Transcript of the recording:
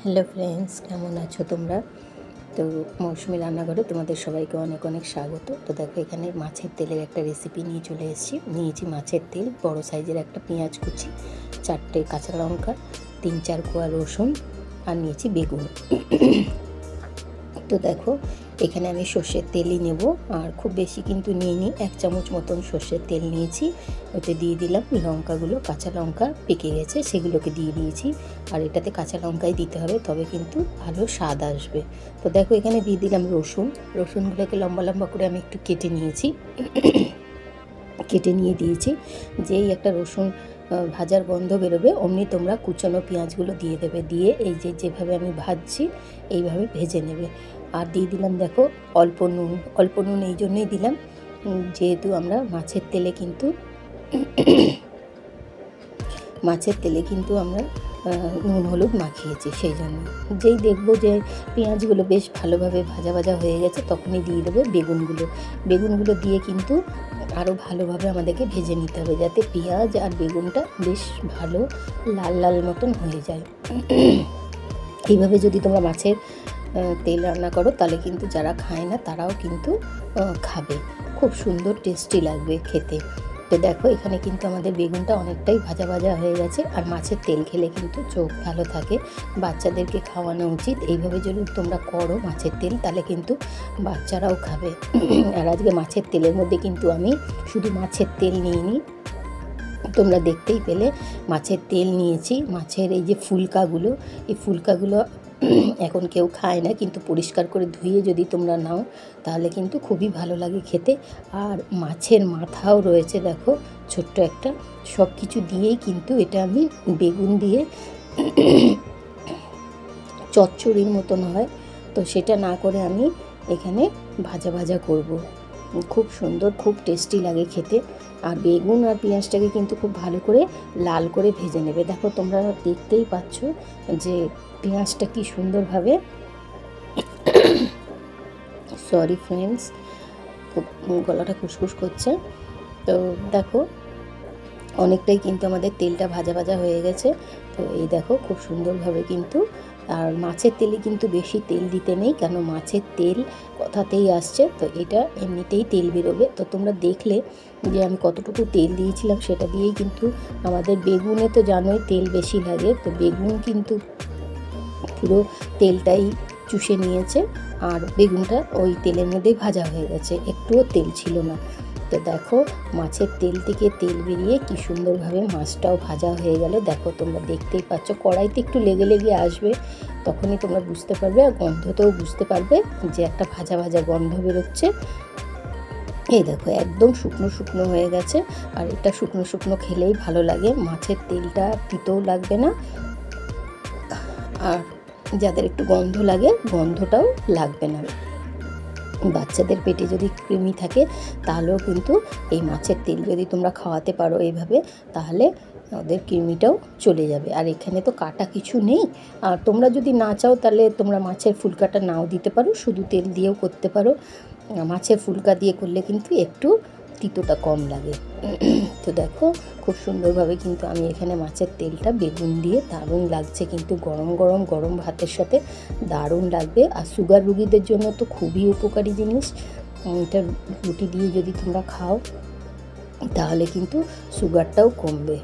Hello friends, কেমন আছো তোমরা? তো মৌসুমি রান্নাঘরে তোমাদের সবাইকে অনেক অনেক স্বাগত। তো দেখো, এখানে মাছের তেলের একটা রেসিপি নিয়ে চলে এসেছি। নিয়েছি মাছের তেল, বড় সাইজের একটা পেঁয়াজ কুচি, 4টে কাঁচা লঙ্কা, 3-4 কোয়া রসুন, আর নিয়েছি বেগুন। তো দেখো, এখানে আমি সর্ষের তেলই নেব, আর খুব বেশি কিন্তু নিইনি, 1 চামচ মতন সর্ষের তেল নিয়েছি। ওতে দিয়ে দিলাম লঙ্কাগুলো, কাঁচা লঙ্কা পেকে গেছে সেগুলোকে দিয়ে দিয়েছি। আর এটাতে কাঁচা লঙ্কাই দিতে হবে, তবে কিন্তু ভালো স্বাদ আসবে। তো দেখো, এখানে দিয়ে দিলাম রসুনগুলোকে লম্বা লম্বা করে আমি একটু কেটে নিয়েছি, কেটে নিয়ে দিয়েছি। যেই একটা রসুন ভাজার গন্ধ বেরোবে অমনি তোমরা কুচানো পেঁয়াজগুলো দিয়ে দেবে, দিয়ে এই যেভাবে আমি ভাজছি এইভাবে ভেজে নেবে। আর দিয়ে দিলাম দেখো অল্প নুন এই জন্যই দিলাম, যেহেতু আমরা মাছের তেলে কিন্তু আমরা নুন হলুদ মাখিয়েছি, সেই জন্য। যেই দেখবো যে পেঁয়াজগুলো বেশ ভালোভাবে ভাজা হয়ে গেছে, তখনই দিয়ে দেবো বেগুনগুলো দিয়ে কিন্তু আরও ভালোভাবে আমাদেরকে ভেজে নিতে হবে, যাতে পেঁয়াজ আর বেগুনটা বেশ ভালো লাল লাল মতন হয়ে যায়। এইভাবে যদি তোমরা মাছের তেল রান্না করো, তাহলে কিন্তু যারা খায় না তারাও কিন্তু খাবে, খুব সুন্দর টেস্টি লাগবে খেতে। তো দেখো, এখানে কিন্তু আমাদের বেগুনটা অনেকটাই ভাজা হয়ে গেছে। আর মাছের তেল খেলে কিন্তু চোখ ভালো থাকে, বাচ্চাদেরকে খাওয়ানো উচিত। এইভাবে যদি তোমরা করো মাছের তেল, তাহলে কিন্তু বাচ্চারাও খাবে। আর আজকে মাছের তেলের মধ্যে কিন্তু আমি শুধু মাছের তেল নিইনি, তোমরা দেখতেই পেলে মাছের তেল নিয়েছি। মাছের এই যে এই ফুলকাগুলো এখন কেউ খায় না, কিন্তু পরিষ্কার করে ধুয়ে যদি তোমরা নাও, তাহলে কিন্তু খুবই ভালো লাগে খেতে। আর মাছের মাথাও রয়েছে দেখো, ছোট্ট একটা। সব কিছু দিয়েই কিন্তু এটা আমি বেগুন দিয়ে চচ্চড়ির মতন হয়, তো সেটা না করে আমি এখানে ভাজা করব। খুব সুন্দর, খুব টেস্টি লাগে খেতে। আর বেগুন আর পেঁয়াজটাকে কিন্তু খুব ভালো করে লাল করে ভেজে নেবে। দেখো, তোমরা দেখতেই পাচ্ছ যে পেঁয়াজটা কি সুন্দরভাবে, সরি ফ্রেন্ডস, খুব গলাটা খুসখুস করছে। তো দেখো, অনেকটাই কিন্তু আমাদের তেলটা ভাজা হয়ে গেছে। তো এই দেখো, খুব সুন্দরভাবে কিন্তু। আর মাছের তেলে কিন্তু বেশি তেল দিতে নেই, কেন মাছের তেল কথাতেই আসছে, তো এটা এমনিতেই তেল বেরোবে। তো তোমরা দেখলে যে আমি কতটুকু তেল দিয়েছিলাম, সেটা দিয়েই কিন্তু আমাদের বেগুনে তো জানোই তেল বেশি লাগে, তো বেগুন কিন্তু পুরো তেলটাই চুষে নিয়েছে। আর বেগুনটা ওই তেলের মধ্যেই ভাজা হয়ে গেছে, একটুও তেল ছিল না। তো দেখো, মাছের তেল থেকে তেল বেরিয়ে কি সুন্দরভাবে মাছটাও ভাজা হয়ে গেল। দেখো, তোমরা দেখতেই পাচ্ছ, কড়াইতে একটু লেগে আসবে, তখনই তোমরা বুঝতে পারবে। আর গন্ধতেও বুঝতে পারবে যে একটা ভাজা গন্ধ বেরোচ্ছে। এই দেখো, একদম শুকনো হয়ে গেছে। আর এটা শুকনো খেলেই ভালো লাগে, মাছের তেলটা তিতেও লাগবে না, আর যাদের একটু গন্ধ লাগে, গন্ধটাও লাগবে না। বাচ্চাদের পেটে যদি কৃমি থাকে, তাহলেও কিন্তু এই মাছের তেল যদি তোমরা খাওয়াতে পারো এইভাবে, তাহলে ওদের কৃমিটাও চলে যাবে। আর এখানে তো কাটা কিছু নেই, আর তোমরা যদি না চাও, তাহলে তোমরা মাছের ফুলকাটা নাও দিতে পারো, শুধু তেল দিয়েও করতে পারো। মাছের ফুলকা দিয়ে করলে কিন্তু একটু তিতোটা কম লাগে। তো দেখো, খুব সুন্দরভাবে কিন্তু আমি এখানে মাছের তেলটা বেগুন দিয়ে, দারুণ লাগছে কিন্তু, গরম ভাতের সাথে দারুণ লাগবে। আর সুগার রুগীদের জন্য তো খুবই উপকারী জিনিস। এটা রুটি দিয়ে যদি তোমরা খাও, তাহলে কিন্তু সুগারটাও কমবে।